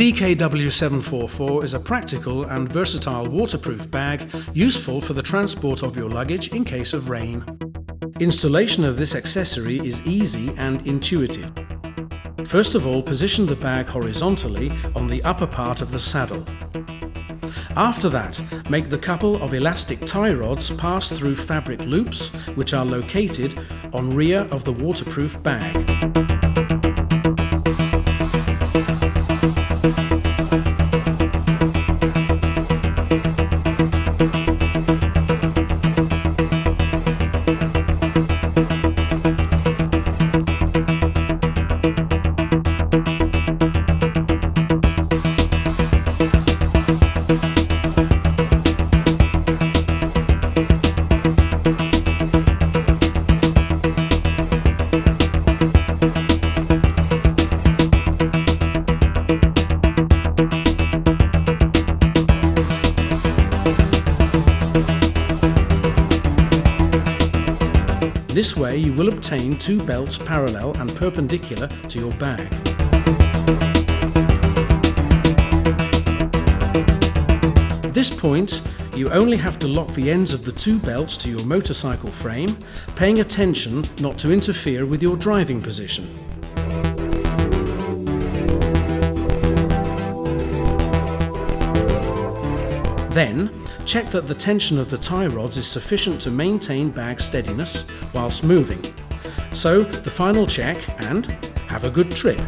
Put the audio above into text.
TKW744 is a practical and versatile waterproof bag useful for the transport of your luggage in case of rain. Installation of this accessory is easy and intuitive. First of all, position the bag horizontally on the upper part of the saddle. After that, make the couple of elastic tie rods pass through fabric loops which are located on rear of the waterproof bag. This way you will obtain two belts parallel and perpendicular to your bag. At this point, you only have to lock the ends of the two belts to your motorcycle frame, paying attention not to interfere with your driving position. Then, check that the tension of the tie rods is sufficient to maintain bag steadiness whilst moving. So, the final check and have a good trip.